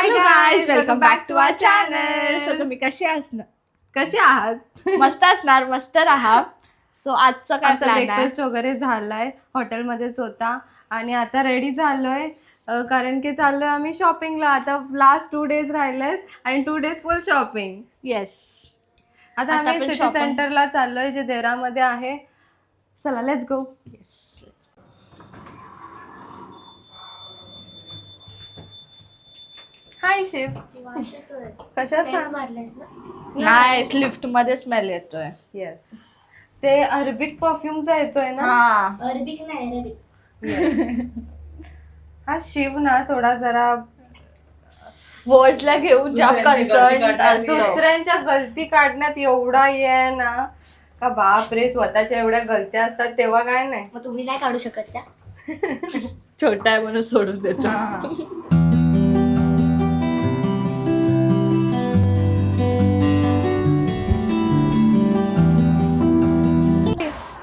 High guys, welcome back to our channel. So तुम्ही कसे आहात? मस्त असणार, मस्त राहा. सो आजचा काय आमचा प्लॅन आहे? ब्रेकफास्ट वगैरे झालाय, हॉटेलमध्येच होता आणि आता रेडी झालोय कारण की चाललोय आम्ही शॉपिंगला. आता लास्ट 2 डेज राहिलेत आणि 2 डेज फुल शॉपिंग. येस. आता आम्ही सिटी सेंटरला चाललोय जे देरामध्ये आहे. चला लेट्स गो. हाय शिव, कशाचा? नाईस, लिफ्ट मध्ये स्मेल येतोय. येस, ते अरबिक परफ्यूमचा येतोय ना. हा, अरबिक नाही अरबिक. हा शिव ना थोडा जरा वर्ड्सला घेऊन जाम कन्सर्न असतो. दुसऱ्यांच्या गलती काढण्यात एवढा हे आहे ना का बाप रे, स्वतःच्या एवढ्या गलत्या असतात तेव्हा काय नाही. मग तुम्ही नाही काढू शकत त्या. छोटा आहे म्हणून सोडून देतो.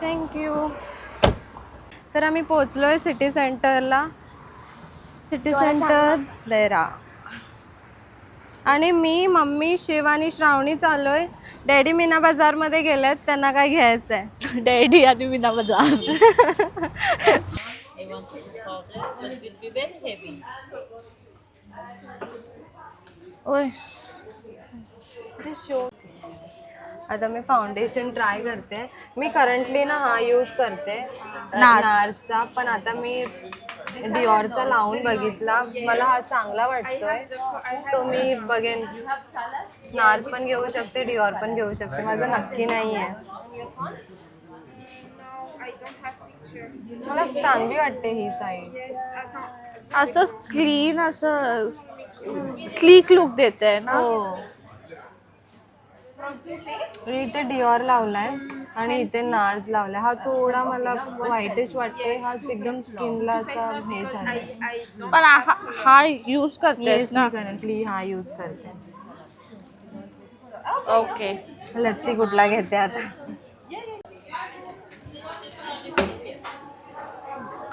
थँक्यू. तर आम्ही पोहोचलोय सिटी सेंटरला. सिटी सेंटर देरा. आणि मी, मम्मी, शिव आणि श्रावणी चाललोय. डॅडी मीना बाजार मध्ये गेलेत, त्यांना काय घ्यायचंय. डॅडी आणि मीना बाजार. ओय, आता मी फाउंडेशन ट्राय करते. मी करंटली ना हा यूज करते नार्स. नार्सचा, पण आता मी डिऑरचा लावून बघितला, मला हा चांगला वाटतोय. सो मी बघेन, नार्स पण घेऊ शकते, डिऑर पण घेऊ शकते, माझं नक्की नाही आहे. मला चांगली वाटते ही साईड. असं क्लीन, असं स्लीक लुक देते ना. हो, इथे डिऑर लावलाय आणि इथे नार्स लावलाय. हा थोडा मला व्हाईटिश वाटतोय, हा एकदम स्किनला असा हे झालाय. पण हा यूज करतेस ना. करंटली हा यूज करते. ओके, लेट्स सी कुठला घेते आता.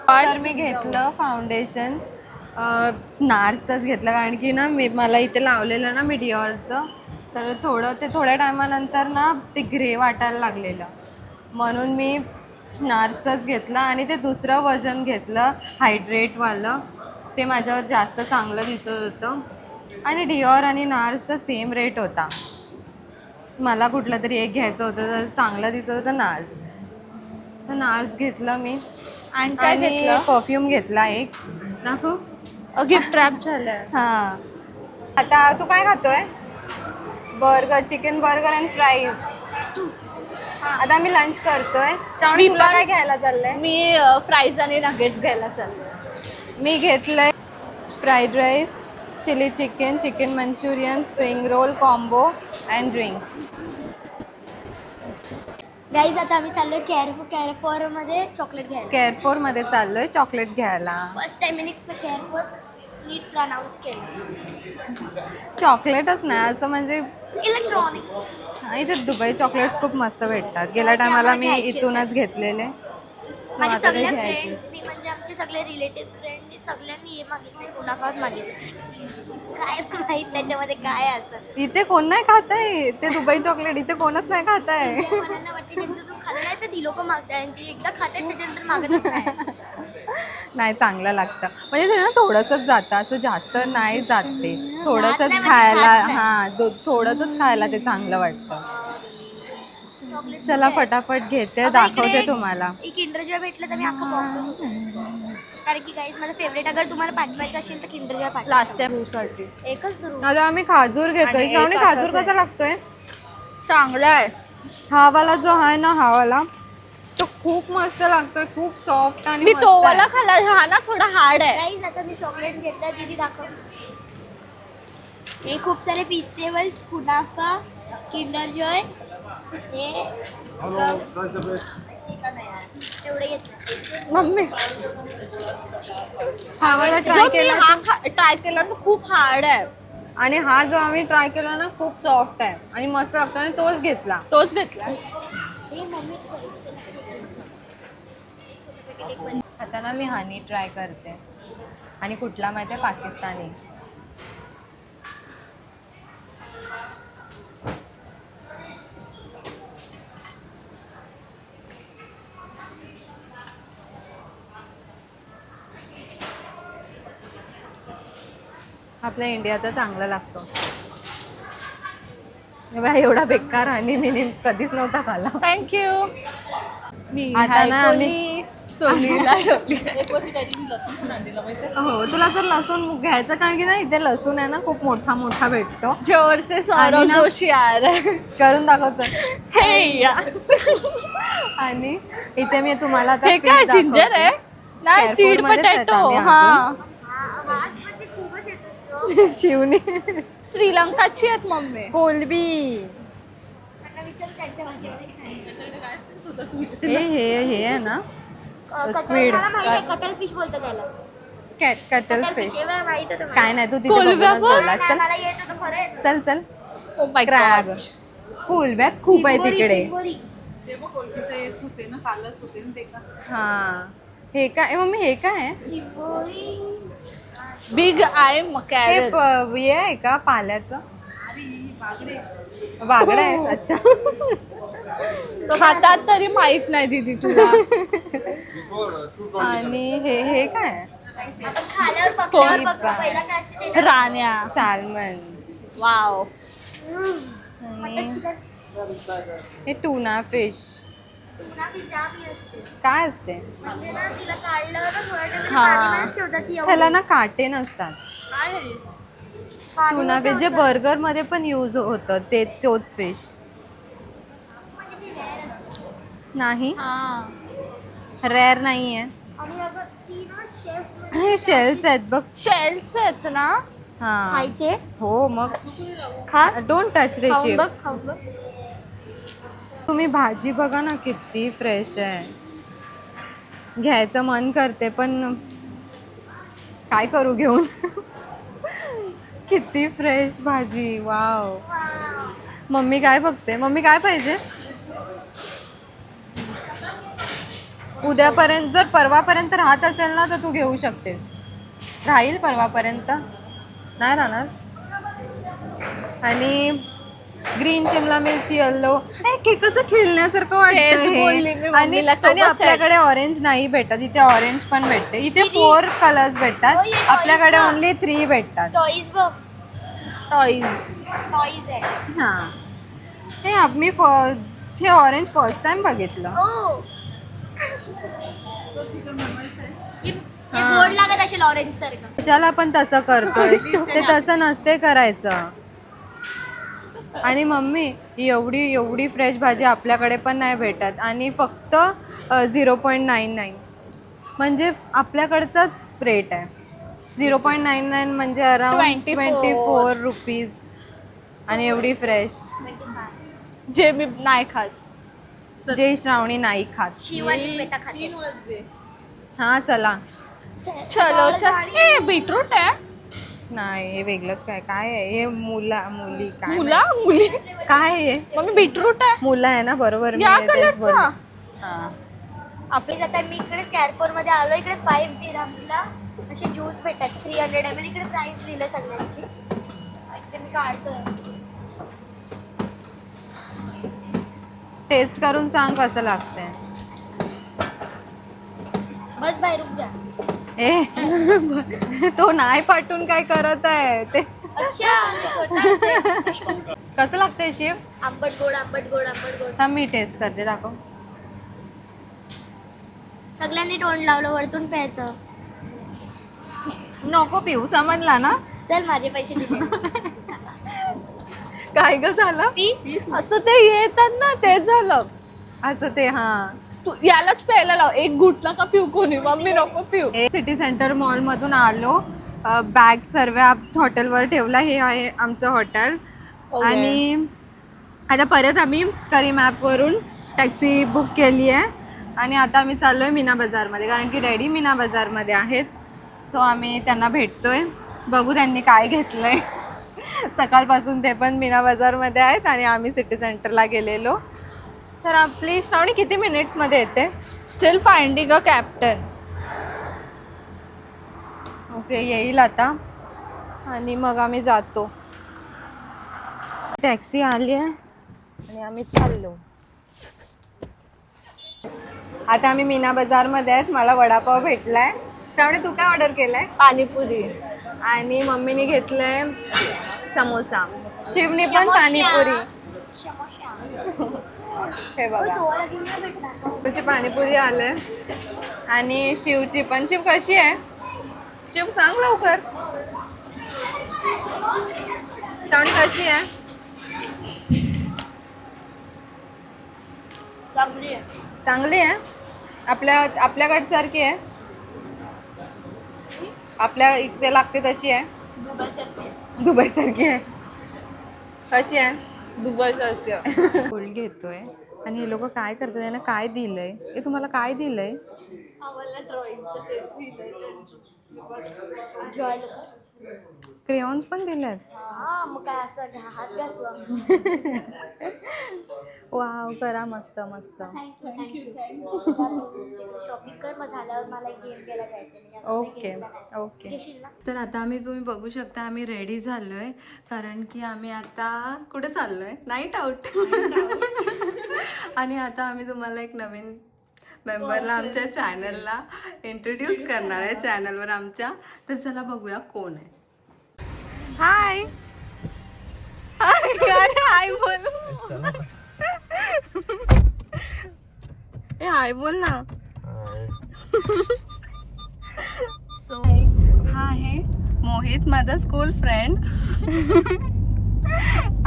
तर मी घेतलं फाउंडेशन नार्सचंच घेतलं, कारण की ना मला इथे लावलेलं ना मी डिऑरचं, तर थोड्या टायमानंतर ना ते ग्रे वाटायला लागलेलं, म्हणून मी नार्सचंच घेतलं. आणि ते दुसरं वर्जन घेतलं हायड्रेटवालं, ते माझ्यावर जास्त चांगलं दिसत होतं. आणि डिऑर आणि नार्सचा सेम रेट होता. मला कुठलं तरी एक घ्यायचं होतं, तर चांगलं दिसत होतं नार्स, तर नार्स घेतलं मी. आणि काय घेतलं? परफ्यूम घेतला एक. दाखव. गिफ्ट रॅप झालंय. हां, आता तू काय खातोय? Burger, chicken burger and fries. आता आम्ही लंच करतोय. श्रावणी, तुला काय घ्यायला चाललंय? मी फ्राईज आणि नगेट्स घ्यायला चालले. मी घेतलंय fried rice, chilli chicken, chicken manchurian, spring roll combo and drink. Guys आता आम्ही चाललोय केअरफॉर मध्ये चॉकलेट घ्यायला. केअरफॉर मध्ये चाललोय चॉकलेट घ्यायला. फर्स्ट टाइम मी केअरफॉर नीट प्रनाऊन्स केलं. चॉकलेटच नाही असं म्हणजे इलेक्ट्रॉनिक. इथे दुबई चॉकलेट खूप मस्त भेटतात. गेल्या टायमाला मी इथूनच घेतलेले. माझ्या सगळ्या फ्रेंड्सनी, म्हणजे आमचे सगळे रिलेटिव्ह फ्रेंडनी सगळ्यांनी हे मागितले, कुनाफाच मागितले. काय माहित त्याच्यामध्ये काय असतं. इथे कोण नाही खात आहे ते दुबई चॉकलेट, इथे कोणच नाही खात आहे. मला ना वाटते त्यांचं जो खाल्लाय तर ती लोक मागतात आणि ती एकदा खातात त्याच्यानंतर मागतच नाही. नाही, चांगलं लागतं. म्हणजे ते ना थोडंसंच जातं, असं जास्त नाही जात ते. थोडंसंच खायला, हां थोडंसंच खायला ते चांगलं वाटतं. चला फटाफट घेते, दाखवते तुम्हाला. एक किंडर जॉय भेटलं तर मी अख्खा बॉक्सच, कारण की गाईज माझं फेवरेट, अगर तुम्हाला पाठवायचं असेल तर किंडर जॉय पाठवा. लास्ट टाइम साठी एकच धरून. आता आम्ही खाजूर घेतोय. श्रावणी, खाजूर कसा लागतोय? चांगला आहे. हा वाला जो आहे ना, हा वाला तो खूप मस्त लागतोय, खूप सॉफ्ट आणि मी मस्त तो आहे. वाला खाल्ला, हा ना थोडा हार्ड आहे. गाईज आता मी चॉकलेट घेतलं, दीदी दाखव. हे खूप सारे पिस्टेबल्स, कुनाफा, किंडर जॉय, हे एवढे घेतलं. मम्मी, हा वाला जो ट्राय मी केला हा ट्राय केला तो खूप हार्ड आहे. आणि हा जो आम्ही ट्राय केला ना खूप सॉफ्ट आहे आणि मस्त लागतो, आणि तोच घेतला. तोच घेतला. हे मम्मी आता ना मी हनी ट्राय करते. आणि कुठला माहिती आहे? पाकिस्तानी. आपल्या इंडियाचा चांगला लागतो. बाई, एवढा बेकार आणि मी कधीच नव्हता खाला. थँक्यू. मी आता ना कोणी सोनीला ठेवली. हो, तुला जर लसूण घ्यायचं कारण की ना इथे लसूण आहे ना खूप मोठा मोठा भेटतो. जोर से सौरव आणि ना- जोशी आ रहा है. करून दाखवचं. हे या. आणि इथे मी तुम्हाला आता हे fish काय दाखवते. जिंजर आहे? नाही, Carrefour सीड मध्येच आहेत पटॅटो. आम्ही हा, वास म्हणजे खूपच येतो. शिवनी श्रीलंकाची आहेत मम्मी. कोलबी. त्यांना विचार त्यांच्या भाषेमध्ये काय. हे आहे ना कटल Squid. मला माहिती आहे, कटल फिश बोलतात त्याला. Cattle cuttle fish. fish, हे मला माहित होतं मला. काय नाही तू तिथे कोलंब्या बघूनच पण? बोललास. नाही, चल मला येत होतं खरं येत होतं. चल चल. Oh my crab. गॉड. कोलब्यात खूप आहे चिंबोरी, तिकडे. चिंबोरी. हा, हे काय मम्मी, हे काय आहे? चिंबोरी. बिग आय हे मकॅरेल. हे आहे का पाल्याचं? बागडा आहे. अच्छा. खातात तरी माहित नाही दीदी तुला. आणि हे काय आहे? आपण खाल्यावर पकल्यावर बघतो पहिला काय असते ते. राण्या. सॅल्मन. वाव. आणि हे टुना फिश. टुना फिश जाम ही असते. काय असते? म्हणजे ना तिला काढलं ना थोड्या वेळ हा. पाणीमध्येच ठेवतात ती एवढी. त्याला ना काटे नसतात. पाणीमध्ये टुना फिश जे ठेवतात. बर्गर मध्ये पण यूज होतं ते तोच फिश म्हणजे ती rare असते. नाही. हा, रेअर नाही आहे. आणि अगं ती ना शेफ हे शेल्स आहेत बघ. शेल्स आहेत ना. हा. खायचे. हो मग. खा. डोंट टच रे खाऊन शिव. बघ, खाऊन बघ. तुम्ही भाजी बघा ना किती फ्रेश आहे. घ्यायचं मन करते पण काय करू घेऊन. किती फ्रेश भाजी. वाव. वाव. मम्मी काय बघते? मम्मी काय पाहिजे? उद्यापर्यंत जर परवापर्यंत राहत असेल ना तर तू घेऊ शकतेस. राहील परवापर्यंत? नाही राहणार. आणि ग्रीन शिमला मिरची, येल्लो. कसं खेळण्यासारखं तेच बोलली मी वाटतं. आणि मम्मीला, तो आणि बस आपल्याकडे ऑरेंज नाही भेटत. इथे ऑरेंज पण भेटते. इथे 4 कलर्स भेटतात. हो, ये आपल्याकडे toys ओनली 3 भेटतात. टॉईज बघ. टॉईज. टॉईज आहे. हा, हे मी हे ऑरेंज फर्स्ट टाइम बघितलं. ओ. हे हा. गोड लागत असेल ऑरेंज सारखं. कशाला पण तसं करतोय? ते तसं नसते करायचं. आणि मम्मी एवढी एवढी फ्रेश भाजी आपल्याकडे पण नाही भेटत. आणि फक्त 0.99 म्हणजे आपल्याकडचाच रेट आहे. 0.99 म्हणजे अराउंड 24 रुपीज. आणि एवढी फ्रेश. जे मी नाही खात. जे श्रावणी नाही खात. शिवानी श्वेता खाते. हा चला. चलो चल. ए बीटरूट आहे. नाही, हे वेगळंच काय काय आहे? हे मुली काय मुला मुली. काय आहे? मग बीटरूट आहे. मुलं आहे ना, बरोबर. मी या तेच कलरचा. बोलले. हा. आपले आता मी इकडे कॅरफोर मध्ये आलो. इकडे 5 दिरहम्सला असे ज्यूस भेटतात 300 ml. इकडे प्राइस दिलं सगळ्यांची. इकडे मी काढतोय. टेस्ट करून सांग कसं लागतंय. बस बाहेर रुक जा. ए तो नाही पाठवून काय करत आहे ते. अच्छा मी स्वतः. कसं लागतंय शिव? आंबट गोड आंबट गोड आंबट गोड. थांब मी टेस्ट करते. दाखव. सगळ्यांनी तोंड लावलं. वरतून प्यायचं. नको पिऊ, समजला ना? चल माझे पैसे दिले. काय ग झालं? असं ते येतात ना, ते झालं. असं ते. हा, तू यालाच प्यायला लाव. एक घुटला का पिऊ कोणी. मम्मी नको पिऊ. सिटी सेंटर मॉल मधून आलो. बॅग सर्व हॉटेलवर ठेवला. हे आहे आमचं हॉटेल. आणि आता परत आम्ही करीम ॲपवरून टॅक्सी बुक केली आहे. आणि आता आम्ही चाललो आहे मीना बाजारमध्ये, कारण की डॅडी मीना बाजारमध्ये आहेत. सो आम्ही त्यांना भेटतोय. बघू त्यांनी काय घेतलं आहे. सकाळपासून ते पण मीना बाजारमध्ये आहेत आणि आम्ही सिटी सेंटरला गेलेलो. तर आपली श्रावणी किती मिनिट्समध्ये येते? Steel finding a captain. Okay, येईल आता. आणि मग आम्ही जातो. टॅक्सी आली आहे आणि आम्ही चाललो. आता आम्ही मीना बाजारमध्ये आहेत. मला वडापाव भेटलाय. श्रावणी तू काय ऑर्डर केलाय? पाणीपुरी. आणि मम्मीने घेतलंय समोसा. शिवने पण पाणीपुरी. हे बघा शिवची पाणीपुरी आले आणि शिवची पण. शिव कशी आहे? शिव सांग लवकर. श्रावणी कशी आहे? चांगली आहे. आपल्याकडसारखी आहे. आपल्या इथे लागते तशी आहे. दुबई सारखी आहे. कशी आहे? दुबई सारखी. गोल्ड घेतोय आणि हे लोक काय करतात? त्यांना काय दिलंय? हे तुम्हाला काय दिलंय? क्रेयॉन्स पण दिलेत. मग काय असं हात घासवा. वाव, करा मस्त मस्त. शॉपिंग कर, मग झाल्यावर मला एक गेम केला जायचं. Okay okay. तर आता तुम्ही बघू शकता आम्ही रेडी झालोय, कारण की आम्ही आता कुठे चाललोय? Night out. आणि आता आम्ही तुम्हाला एक नवीन मेंबरला आमच्या चॅनलला इंट्रोड्यूस करणार आहे, चॅनलवर आमच्या. तर चला बघूया कोण आहे. हाय हाय बोल. ए हाय बोल ना. सो हा आहे मोहित, माझा स्कूल फ्रेंड.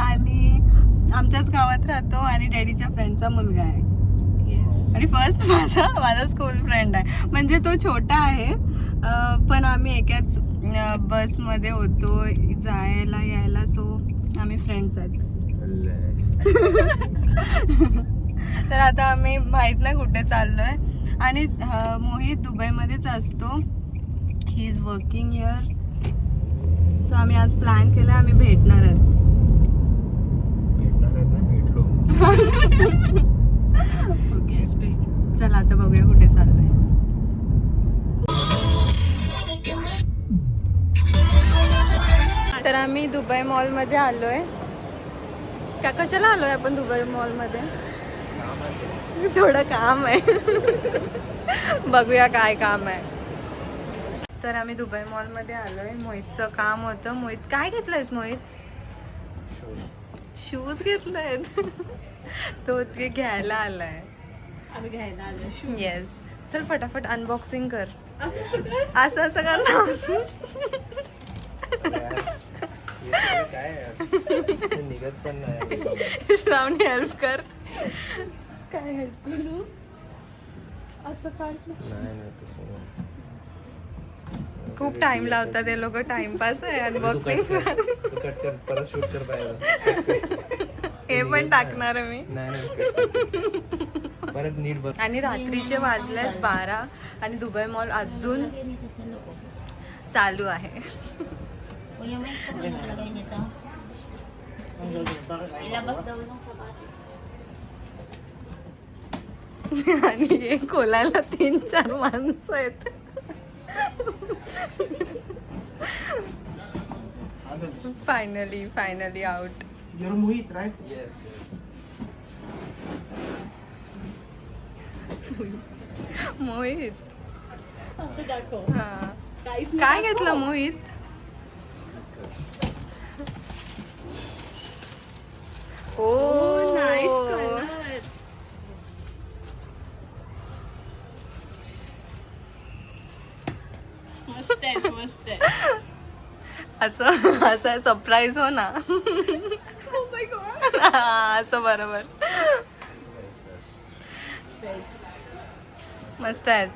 आणि आमच्याच गावात राहतो आणि डॅडीच्या फ्रेंडचा मुलगा आहे. आणि फर्स्ट माझा स्कूल फ्रेंड आहे. म्हणजे तो छोटा आहे, पण आम्ही एकाच बसमध्ये होतो जायला यायला. सो आम्ही फ्रेंड्स आहेत. तर आता आम्ही माहीत नाही कुठे चाललोय. आणि मोहित दुबईमध्येच असतो. He is working here. So आम्ही आज प्लॅन केला, आम्ही भेटणार आहेत. ओके चला आता बघूया कुठे चाललोय. तर आम्ही दुबई मॉलमध्ये आलोय. का कशाला आलोय आपण दुबई मॉलमध्ये? थोडं काम आहे. बघूया काय काम आहे. तर आम्ही दुबई मॉलमध्ये आलोय. मोहितचं काम होतं. मोहित काय घेतलंयस? मोहित शूज घेतलेत. तो ते घ्यायला आलाय. येस. चल फटाफट अनबॉक्सिंग कर. असं असं कर ना. निघत पण नाही. श्रावणी हेल्प कर. काय हेल्प करू? असं नाही तसं नाही. खूप टाइम लावतात ते लोक. टाइमपास आहे अनबॉक्सिंग. तू कट कर, परत शूट कर पाहिजे. हे पण टाकणार आहे मी. नाही परत नीट बघ. आणि रात्रीचे वाजलेत 12 आणि दुबई मॉल अजून चालू आहे. आणि हे खोलायला 3-4 माणसं आहेत. Finally out. You're Mohit, right? Yes. Mohit हा काय घेतलं मोहित? ओ असं सरप्राईज हो ना. असं बरोबर. मस्त आहेत.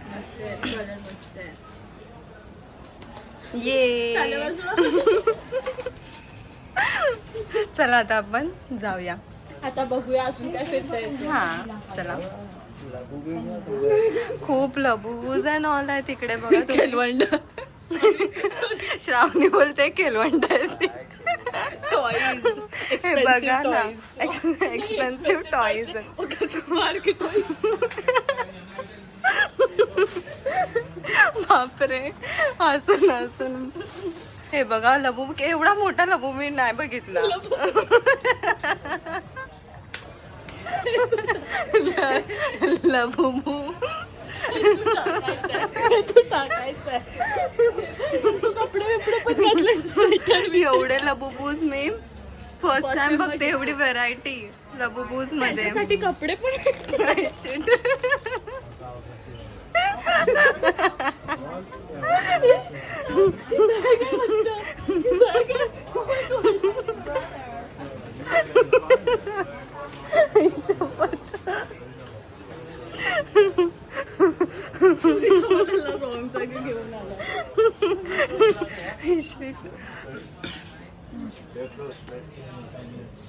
ये चला आता आपण जाऊया. आता बघूया अजून काय फिरता येते. हा चला. खूप लबूज अँड ऑल आहे तिकडे बघा. केलवंड. श्रावणी बोलते केलवंड आहे. हे बघा ना, एक्सपेन्सिव्ह टॉईज. बापरे, हसून हे बघा लबू. एवढा मोठा लबू मी नाही बघितला. लबू तू टाकायचंय कपडे बिपडे पण घातले स्वेटर एवढे लबुबूज मी फर्स्ट टाइम बघते, एवढी व्हरायटी लबुबूज मध्ये. त्याच्यासाठी कपडे पण रॉंग जागी घेऊन आला.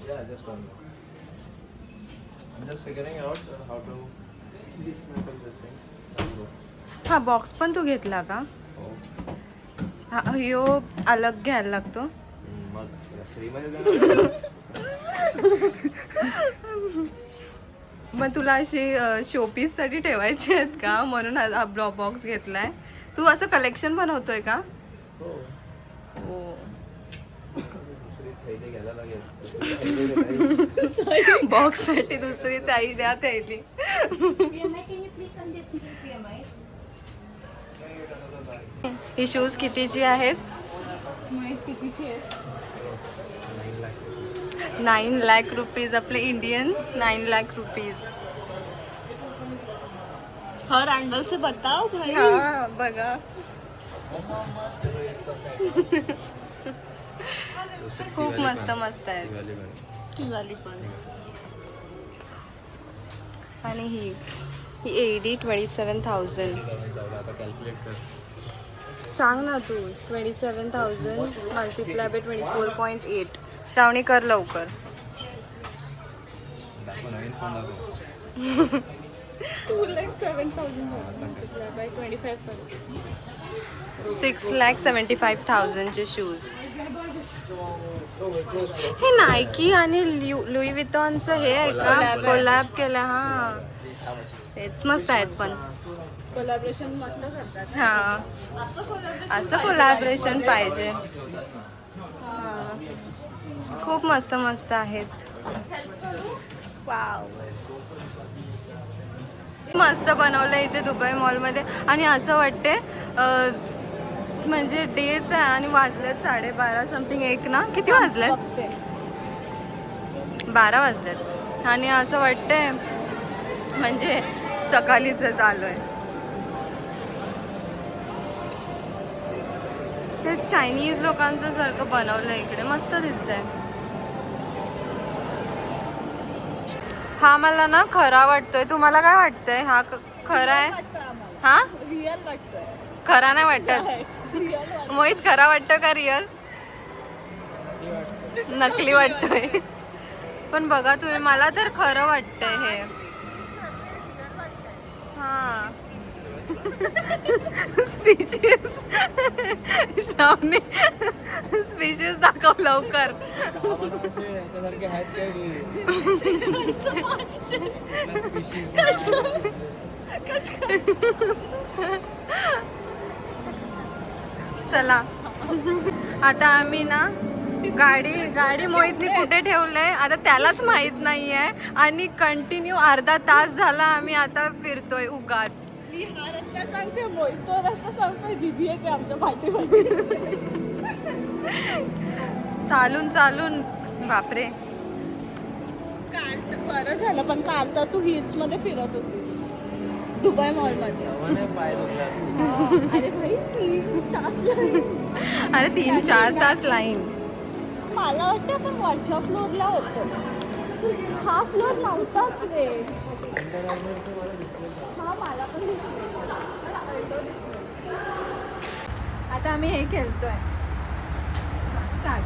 Yeah, just one. I'm just figuring out how to dismantle this thing. That's all. हा बॉक्स पण तू घेतला का? Oh. हा ह्यो अलग घ्यायला लागतो. मग फ्री मध्ये देणार. मग तुला अशी शोपीस साठी ठेवायची आहेत का, म्हणून हा बॉक्स घेतलाय. तू असं कलेक्शन बनवतोय का? हो. हो. दुसरी थैली घ्यायला लागेल. बॉक्स साठी दुसरी ताई द्या थैली. ही शूज कितीची आहेत? कितीची आहे? 9 लाख रुपीज. आपले इंडियन 9 लाख रुपीज. हर एंगल से बताओ भाई. हा बघा. खूप मस्त मस्त आहेत. ती वाली पण. आणि ही एडी 27,000. आता कॅल्क्युलेट कर. सांग ना तू. 27,000 मल्टिप्लाय बाय 24.8. श्रावणी कर लवकर. दाखव नवीन फोन दाखव. 6,75,000 चे शूज. हे नायकी आणि लुई वितॉनचं हे आहे का? कोलॅब केलं. हा तेच मस्त आहेत पण. कोलॅबरेशन मस्त करतात. हा असं कोलॅबरेशन पाहिजे. खूप मस्त मस्त आहेत. वाव. मस्त बनवलं इथे दुबई मॉलमध्ये. आणि असं वाटते म्हणजे डेच आहे आणि वाजलेत 12:30 समथिंग. 1 ना किती वाजलेत? 12 वाजलेत. आणि असं वाटतंय म्हणजे सकाळीच आलोय. हे चायनीज लोकांचं सारखं बनवलं इकडे. मस्त दिसतंय. हा मला ना खरा वाटतोय. तुम्हाला काय वाटतंय? हा खरा आहे? हा रिअल वाटतंय. खरा नाही वाटत. मोहित खरा वाटतं का रिअल? नकली वाटतोय. पण बघा तुम्ही, मला तर खरं वाटतंय हे. हा स्पीशीज. श्रावणी स्पीशीज दाखव लवकर. याच्यासारखे आहेत काय? चला आता आम्ही ना गाडी मोहितनी कुठे ठेवलंय आता त्यालाच माहित नाहीये. आणि कंटिन्यू अर्धा तास झाला आम्ही आता फिरतोय उगाच. मी हा रस्ता सांगते, मोहित तो रस्ता सांगतोय. दीदी आहे की आमच्या पाठीमध्ये. चालून बापरे. काल तर बरं झालं, पण काल तर तू हिल्स मध्ये फिरत होतीस दुबई मॉल मध्ये. पाय दुखला. अरे भाई 3 तास लागले. अरे 3-4 तास लाईन. मला वाटतं आपण वरच्या फ्लोअरला होतो. हा फ्लोअर नव्हताच रे. हा मला पण आता आम्ही हे खेळतोय. स्टार्ट.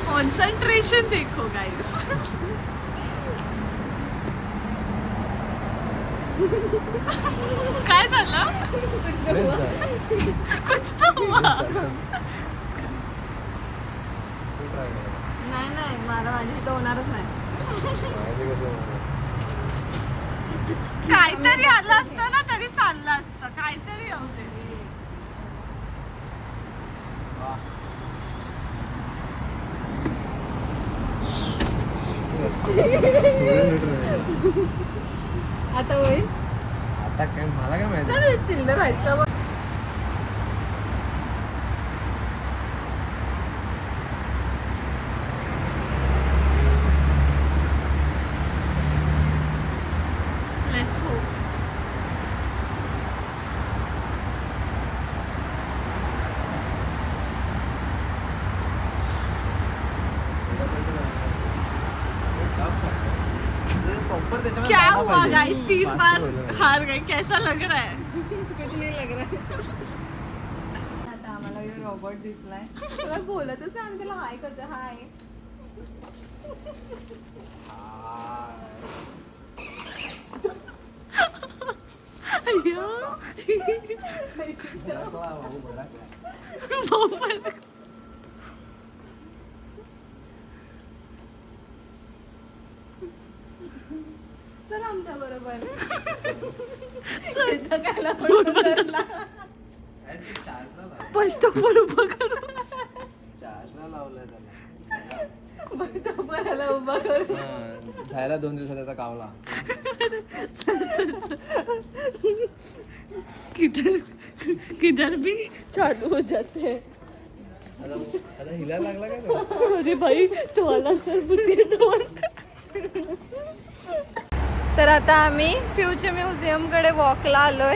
कॉन्सन्ट्रेशन देखो गाइस. काय झालं? कुछ तो हुआ. नाही मला माझ्याशी तर होणारच नाही. काहीतरी आलं असतं ना तरी चाललं असतं. काहीतरी येऊ दे. आता होईल. आता काय मला काय माहिती. चल चिल्लर आहेत का बघ. Let's hope. प्रॉपर त्याच्यामध्ये क्या जायला हुआ पाहिजे. गाइस, 3 Fast बार बोललो ना. हार गए, कैसा लग रहा है? कुछ नाही लग रहा. आता आम्हाला रॉबोट दिसलाय. तुला बोलतच नाही, आम्ही त्याला हाय करतो. हाय. चल आमच्या बरोबर. आणि ते charge ला लाव. फर्स्ट ऑफ ऑल उभा करू. Charge ला लावलंय त्याला. उभा कर. हा, झायला 2 दिवसात त्याचा कावला. किधर भी चालू हो जाते हैं. आता हिला लागला काय तो? अरे भाई तो अलग सर बुद्धि तो. तर आता आम्ही फ्युचर म्युझियम कडे वॉकला आलोय.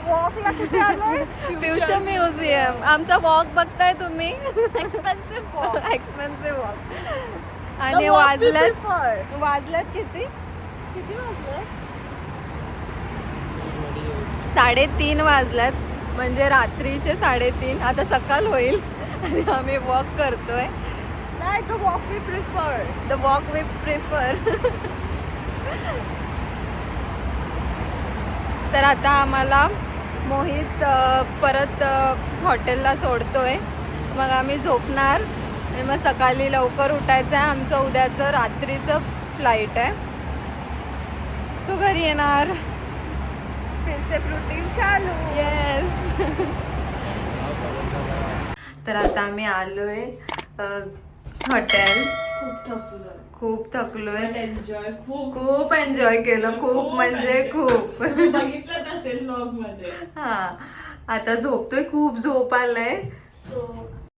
वॉकला कुठे आलोय? Future museum. आमचा वॉक बघताय तुम्ही. Expensive walk. Expensive walk. आणि वाजल्यात किती? किती वाजले? 3:30 वाजल्यात. म्हणजे रात्रीचे 3:30. आता सकाळ होईल आणि आम्ही वॉक करतोय. नाही, तो walk we prefer. The walk we prefer. तर आता आम्हाला मोहित परत हॉटेलला सोडतोय. मग आम्ही झोपणार आणि मग सकाळी लवकर उठायचं आहे. आमचं उद्याचं रात्रीचं फ्लाईट आहे. सो घरी येणार. फिर से रूटीन चालू. येस. तर आता आम्ही आलोय हॉटेल. खूप थकलोय. एन्जॉय खूप एन्जॉय केलं. खूप म्हणजे खूप. बघितलं नसेल व्लॉग मध्ये. हा आता झोपतोय. खूप झोप आलंय. सो